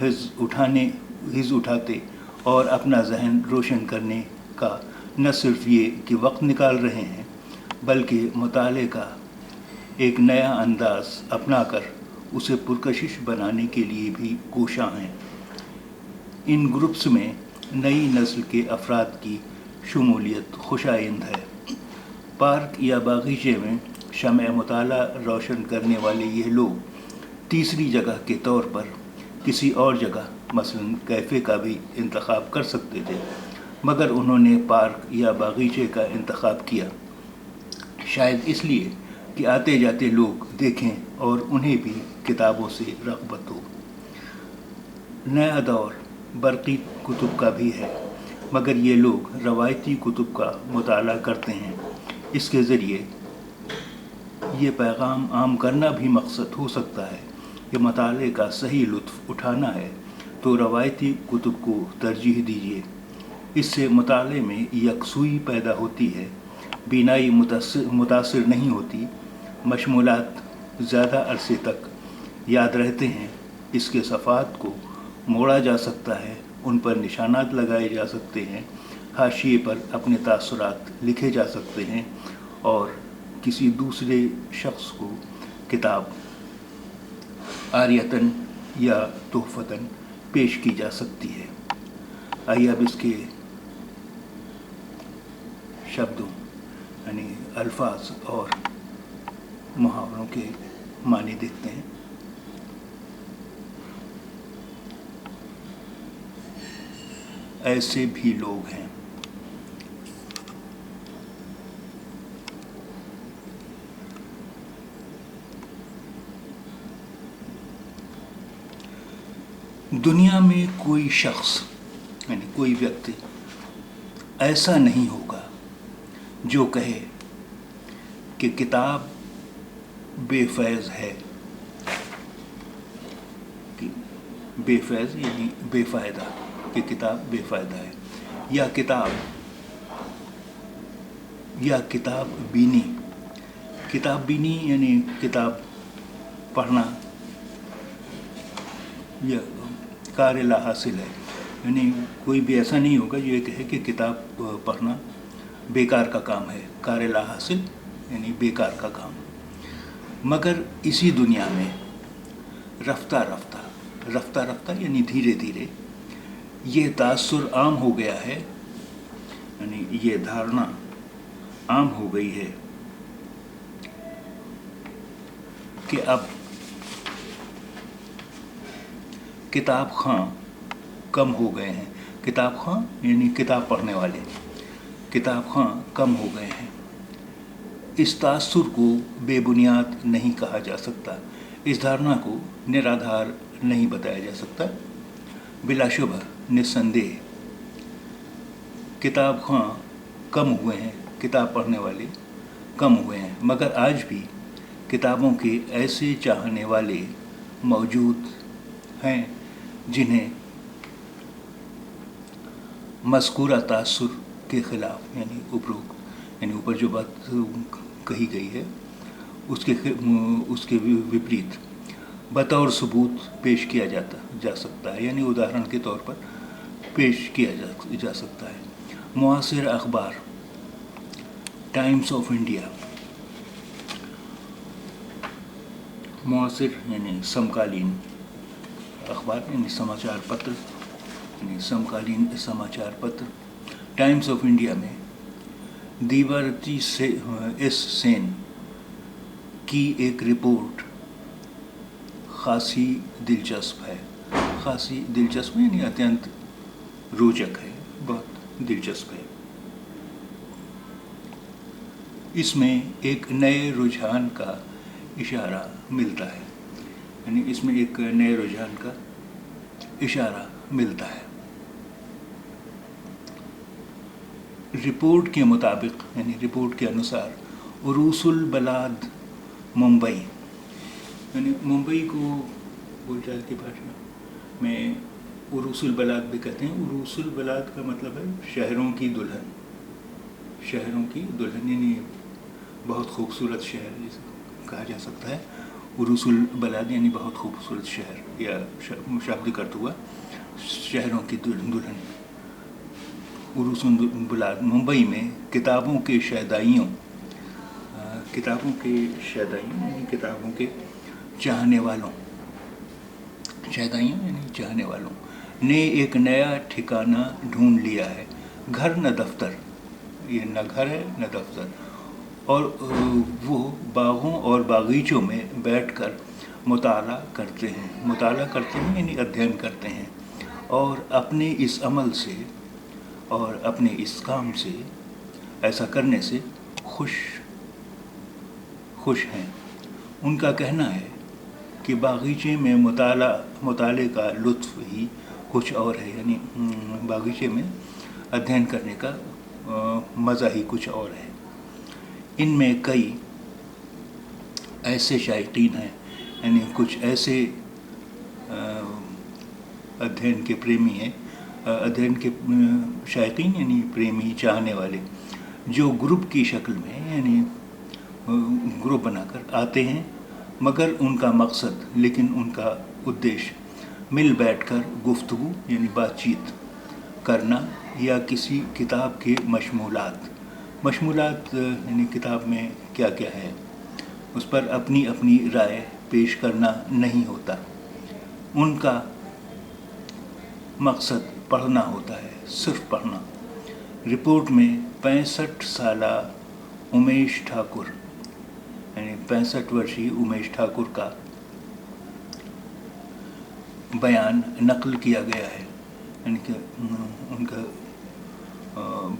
حز اٹھاتے اور اپنا ذہن روشن کرنے کا نہ صرف یہ کہ وقت نکال رہے ہیں بلکہ مطالعے کا ایک نیا انداز اپنا کر اسے پرکشش بنانے کے لیے بھی کوشاں ہیں۔ ان گروپس میں نئی نسل کے افراد کی شمولیت خوش آئند ہے۔ پارک یا باغیچے میں شمع مطالعہ روشن کرنے والے یہ لوگ تیسری جگہ کے طور پر کسی اور جگہ مثلاً کیفے کا بھی انتخاب کر سکتے تھے، مگر انہوں نے پارک یا باغیچے کا انتخاب کیا، شاید اس لیے کہ آتے جاتے لوگ دیکھیں اور انہیں بھی کتابوں سے رغبت ہو۔ نیا دور برقی کتب کا بھی ہے، مگر یہ لوگ روایتی کتب کا مطالعہ کرتے ہیں۔ اس کے ذریعے یہ پیغام عام کرنا بھی مقصد ہو سکتا ہے کہ مطالعے کا صحیح لطف اٹھانا ہے تو روایتی کتب کو ترجیح دیجیے۔ اس سے مطالعے میں یکسوئی پیدا ہوتی ہے، بینائی متاثر نہیں ہوتی، مشمولات زیادہ عرصے تک یاد رہتے ہیں، اس کے صفحات کو موڑا جا سکتا ہے، ان پر نشانات لگائے جا سکتے ہیں، حاشیے پر اپنے تاثرات لکھے جا سکتے ہیں اور کسی دوسرے شخص کو کتاب عاریۃً یا تحفتاً پیش کی جا سکتی ہے۔ آئیے اب اس کے شبدوں یعنی الفاظ اور محاوروں کے معنی دیکھتے ہیں۔ ایسے بھی لوگ ہیں۔ دنیا میں کوئی شخص یعنی کوئی ویکتی ایسا نہیں ہوگا جو کہے کہ کتاب بے فیض ہے، بے فیض یعنی بے فائدہ، کہ کتاب بے فائدہ ہے، یا کتاب بینی یعنی کتاب پڑھنا یا کار لا حاصل ہے، یعنی کوئی بھی ایسا نہیں ہوگا جو یہ کہے کہ کتاب پڑھنا بیکار کا کام ہے، کار لا حاصل یعنی بیکار کا کام۔ مگر اسی دنیا میں رفتہ رفتہ یعنی دھیرے دھیرے یہ تاثر عام ہو گیا ہے، یعنی یہ دھارنا عام ہو گئی ہے کہ اب کتاب خواں کم ہو گئے ہیں۔ کتاب خواں یعنی کتاب پڑھنے والے، کتاب خواں کم ہو گئے ہیں۔ اس تاثر کو بے بنیاد نہیں کہا جا سکتا، اس دھارنا کو نرادھار نہیں بتایا جا سکتا۔ بلا شبہ نسندیہ کتاب خواں کم ہوئے ہیں، کتاب پڑھنے والے کم ہوئے ہیں، مگر آج بھی کتابوں کے ایسے چاہنے والے موجود ہیں جنہیں مذکورہ تاثر کے خلاف یعنی اوپر جو بات کہی گئی ہے اس کے وپریت بطور ثبوت پیش کیا جا سکتا ہے، یعنی اداہرن کے طور پر پیش کیا جا سکتا ہے۔ معاصر اخبار، ٹائمز آف انڈیا، معاصر یعنی سمکالین اخبار یعنی سماچار پتر، یعنی سمکالین سماچار پتر۔ ٹائمز آف انڈیا میں دیورتی ایس سین کی ایک رپورٹ خاصی دلچسپ ہے، خاصی دلچسپ یعنی اتنت روچک ہے، بہت دلچسپ ہے۔ اس میں ایک نئے رجحان کا اشارہ ملتا ہے، یعنی اس میں ایک نئے رجحان کا اشارہ ملتا ہے۔ رپورٹ کے مطابق یعنی رپورٹ کے انوسار عروس البلاد ممبئی، یعنی ممبئی کو بول چال کی بھاشا میں عروس البلاد بھی کہتے ہیں۔ عروس البلاد کا مطلب ہے شہروں کی دلہن، شہروں کی دلہن یعنی بہت خوبصورت شہر جسے کہا جا سکتا ہے۔ عروس البلاد یعنی بہت خوبصورت شہر یا شبد کرتا ہوا شہروں کی دلہن. عروس البلاد ممبئی میں کتابوں کے شیدائیوں یعنی کتابوں کے چاہنے والوں نے ایک نیا ٹھکانہ ڈھونڈ لیا ہے. گھر نہ دفتر، یہ نہ گھر ہے نہ دفتر، اور وہ باغوں اور باغیچوں میں بیٹھ کر مطالعہ کرتے ہیں یعنی ادھین کرتے ہیں، اور اپنے اس عمل سے اور اپنے اس کام سے، ایسا کرنے سے خوش ہیں. ان کا کہنا ہے کہ باغیچے میں مطالعے کا لطف ہی کچھ اور ہے، یعنی باغیچے میں ادھین کرنے کا مزہ ہی کچھ اور ہے. ان میں کئی ایسے شائقین ہیں، یعنی کچھ ایسے ادھین کے پریمی ہیں، ادھین کے شائقین یعنی پریمی چاہنے والے، جو گروپ کی شکل میں یعنی گروپ بنا کر آتے ہیں، مگر ان کا مقصد ان کا ادیش مل بیٹھ کر گفتگو یعنی بات چیت کرنا یا کسی کتاب کے مشمولات یعنی کتاب میں کیا کیا ہے اس پر اپنی رائے پیش کرنا نہیں ہوتا. ان کا مقصد پڑھنا ہوتا ہے، صرف پڑھنا. رپورٹ میں 65 سالہ امیش ٹھاکر یعنی 65 ورشی امیش ٹھاکر کا بیان نقل کیا گیا ہے، یعنی کہ ان کا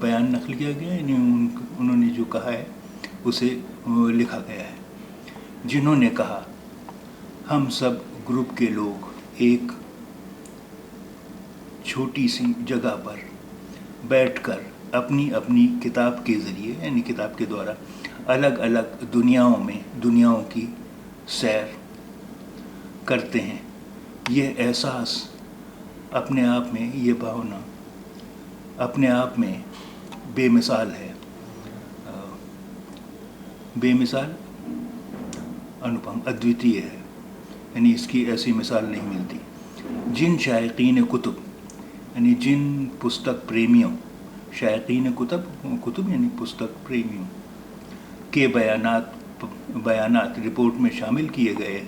بیان نقل کیا گیا یعنی انہوں نے جو کہا ہے اسے لکھا گیا ہے. جنہوں نے کہا، ہم سب گروپ کے لوگ ایک چھوٹی سی جگہ پر بیٹھ کر اپنی کتاب کے ذریعے یعنی کتاب کے دوارا الگ الگ دنیاؤں کی سیر کرتے ہیں. یہ احساس اپنے آپ میں، یہ بھاونا اپنے آپ میں بے مثال ہے، بے مثال، انوپم، ادویتیہ ہے، یعنی اس کی ایسی مثال نہیں ملتی. جن شائقین کتب یعنی جن پستک پریمیوں، شائقین کتب یعنی پستک پریمیوں کے بیانات رپورٹ میں شامل کیے گئے،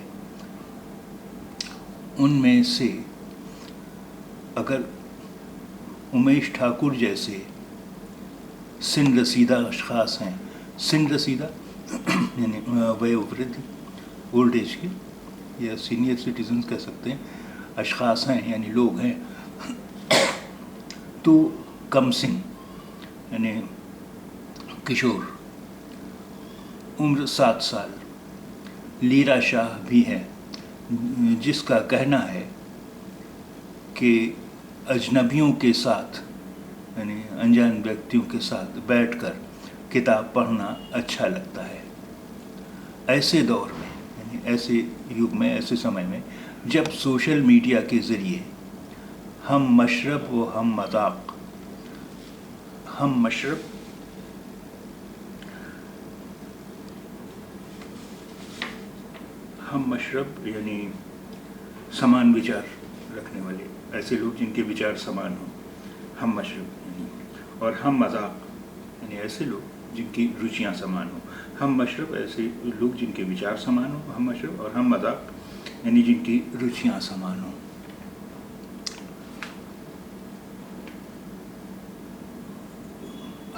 ان میں سے اگر امیش ٹھاکر جیسے سن رسیدہ اشخاص ہیں، سن رسیدہ یعنی ویوورد اولڈ ایج کے یا سینئر سٹیزنز کہہ سکتے ہیں، اشخاص ہیں یعنی لوگ ہیں، تو کم سن یعنی کشور، عمر 7 سال لیرا شاہ بھی ہے، جس کا کہنا ہے کہ اجنبیوں کے ساتھ یعنی انجان ویکتیوں کے ساتھ بیٹھ کر کتاب پڑھنا اچھا لگتا ہے. ایسے دور میں یعنی ایسے یگ میں، ایسے سمے میں جب سوشل میڈیا کے ذریعے ہم مشرب و ہم مذاق، ہم مشرب یعنی سمان وچار رکھنے والے، ایسے لوگ جن کے وچار سمان ہوں، ہم مشرب یعنی، اور ہم مذاق یعنی ایسے لوگ جن کی رچیاں سمان ہوں. ہم مشرب ایسے لوگ جن کے وچار سمان ہوں، ہم مشرب، اور ہم مذاق یعنی جن کی رچیاں سمان ہوں.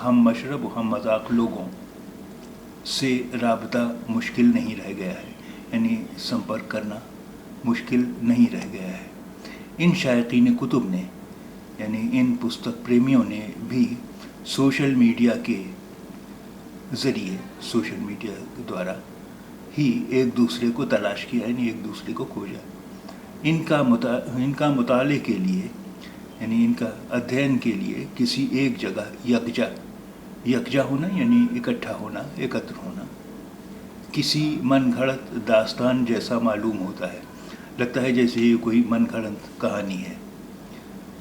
ہم مشرب و ہم مذاق لوگوں سے رابطہ مشکل نہیں رہ گیا ہے، یعنی سمپرک کرنا مشکل نہیں رہ گیا ہے. ان شائقین کتب نے یعنی ان پستک پریمیوں نے بھی سوشل میڈیا کے ذریعے، سوشل میڈیا کے دوارا ہی ایک دوسرے کو تلاش کیا، یعنی ایک دوسرے کو کھوجا. ان کا مطالعے کے لیے یعنی ان کا ادھین کے لیے کسی ایک جگہ یکجا ہونا یعنی اکٹھا ہونا، ایکتر ہونا کسی من گھڑت داستان جیسا معلوم ہوتا ہے. لگتا ہے جیسے یہ کوئی من گھڑت کہانی ہے،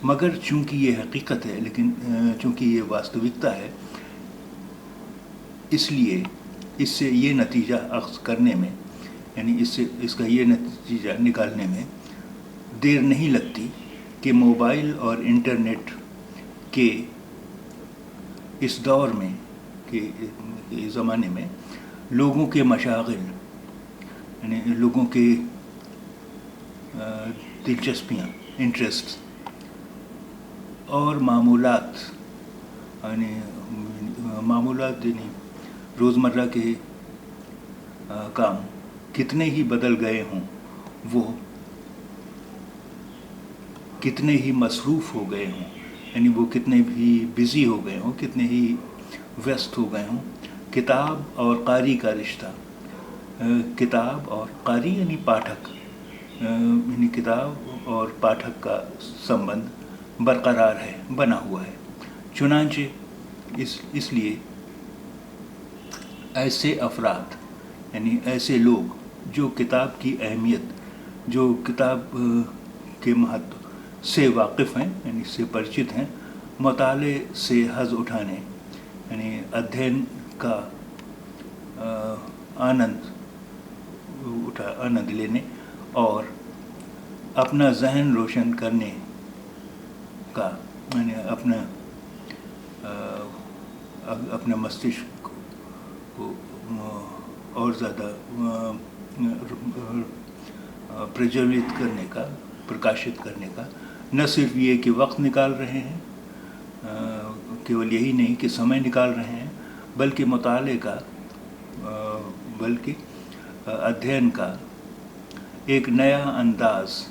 مگر چونکہ یہ حقیقت ہے، لیکن چونکہ یہ واستوکتا ہے، اس لیے اس سے یہ نتیجہ اخذ کرنے میں یعنی اس کا یہ نتیجہ نکالنے میں دیر نہیں لگتی کہ موبائل اور انٹرنیٹ کے اس دور میں کہ زمانے میں لوگوں کے مشاغل، یعنی لوگوں کے دلچسپیاں، انٹرسٹ اور معمولات، یعنی روزمرہ کے کام کتنے ہی بدل گئے ہوں، وہ کتنے ہی مصروف ہو گئے ہوں، یعنی وہ کتنے بھی بزی ہو گئے ہوں، کتنے ہی ویست ہو گئے ہوں، کتاب اور قاری کا رشتہ، کتاب اور قاری یعنی پاٹھک، یعنی کتاب اور پاٹھک کا سمبند برقرار ہے، بنا ہوا ہے۔ چنانچہ اس لیے ایسے افراد، یعنی ایسے لوگ جو کتاب کی اہمیت، جو کتاب کے مہتو سے واقف ہیں، یعنی اس سے پرچت ہیں، مطالعے سے حظ اٹھانے، یعنی ادھین کا آنند لینے اور اپنا ذہن روشن کرنے کا، یعنی اپنے مستشق کو اور زیادہ پرجولیت کرنے کا، پرکاشت کرنے کا، نہ صرف یہ کہ وقت نکال رہے ہیں، کیول یہی نہیں کہ سمے نکال رہے ہیں، بلکہ مطالعے کا، بلکہ ادھین کا ایک نیا انداز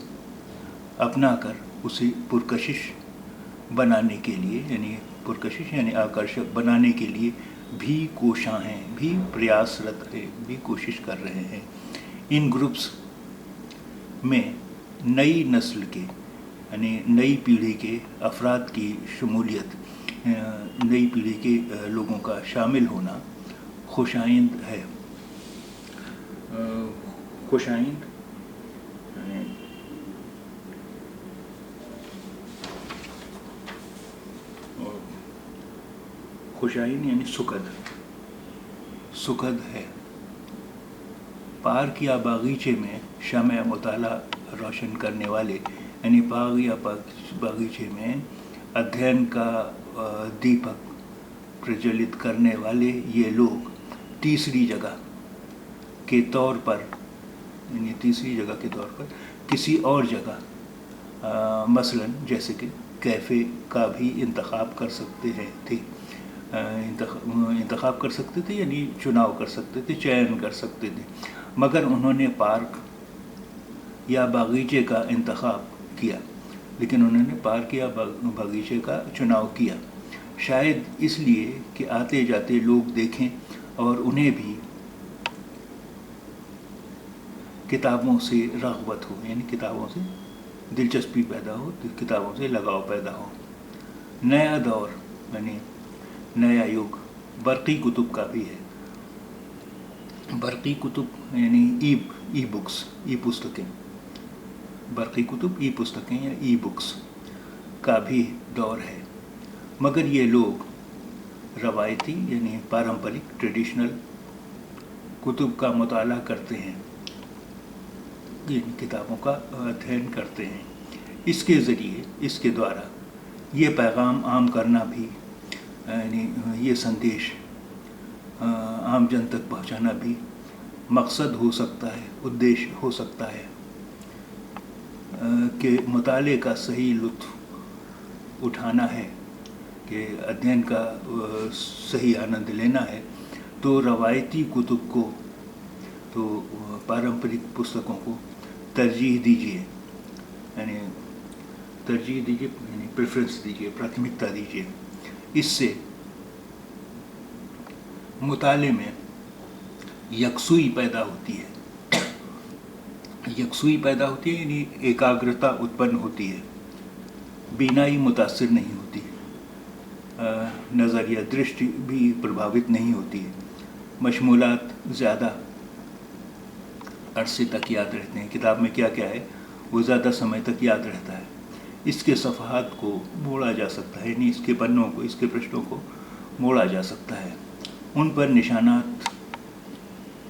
اپنا کر اسے پرکشش بنانے کے لیے، یعنی پرکشش یعنی آکرشک بنانے کے لیے بھی کوشاں ہیں، بھی پریاسرت ہیں، بھی کوشش کر رہے ہیں۔ ان گروپس میں نئی نسل کے، یعنی نئی پیڑھی کے افراد کی شمولیت، نئی پیڑھی کے لوگوں کا شامل ہونا خوشائند ہے۔ خوشائند خوشائند یعنی سکھد ہے۔ پارک یا باغیچے میں شمع مطالعہ روشن کرنے والے، یعنی باغ یا باغیچے میں ادھین کا دیپک پرجولیت کرنے والے یہ لوگ تیسری جگہ کے طور پر، یعنی تیسری جگہ کے طور پر کسی اور جگہ، مثلاً جیسے کہ کیفے کا بھی انتخاب کر سکتے تھے، انتخاب کر سکتے تھے، یعنی چناؤ کر سکتے تھے، چین کر سکتے تھے، مگر انہوں نے پارک یا باغیچے کا انتخاب کیا، لیکن انہوں نے پارک یا باغیچے کا چناؤ کیا، شاید اس لیے کہ آتے جاتے لوگ دیکھیں اور انہیں بھی کتابوں سے رغبت ہو، یعنی کتابوں سے دلچسپی پیدا ہو، کتابوں سے لگاؤ پیدا ہو۔ نیا دور یعنی نیا یگ برقی کتب کا بھی ہے۔ برقی کتب یعنی ای بکس، ای پستکیں، برقی کتب، ای پستکیں یا ای بکس کا بھی دور ہے، مگر یہ لوگ روایتی یعنی پارمپرک ٹریڈیشنل کتب کا مطالعہ کرتے ہیں، کتابوں کا ادھین کرتے ہیں۔ اس کے ذریعے، اس کے دوارا یہ پیغام عام کرنا بھی، یعنی یہ سندیش عام جن تک پہنچانا بھی مقصد ہو سکتا ہے، ادیش ہو سکتا ہے کہ مطالعے کا صحیح لطف اٹھانا ہے، کہ ادھین کا صحیح آنند لینا ہے، تو روایتی کتب کو، تو پارمپرک پستکوں کو ترجیح دیجیے، یعنی ترجیح دیجیے، یعنی پریفرنس دیجیے، پراتھمکتا دیجیے۔ اس سے مطالعے میں یکسوئی پیدا ہوتی ہے، یکسوئی پیدا ہوتی ہے، یعنی ایکاگرتا اتپن ہوتی ہے، بینائی متاثر نہیں ہوتی، نظر یا درشٹی بھی پربھاوت نہیں ہوتی ہے، مشمولات زیادہ عرصے تک یاد رہتے ہیں، کتاب میں کیا کیا ہے وہ زیادہ سمے تک یاد رہتا ہے، اس کے صفحات کو موڑا جا سکتا ہے، یعنی اس کے پنوں کو، اس کے پرشتوں کو موڑا جا سکتا ہے، ان پر نشانات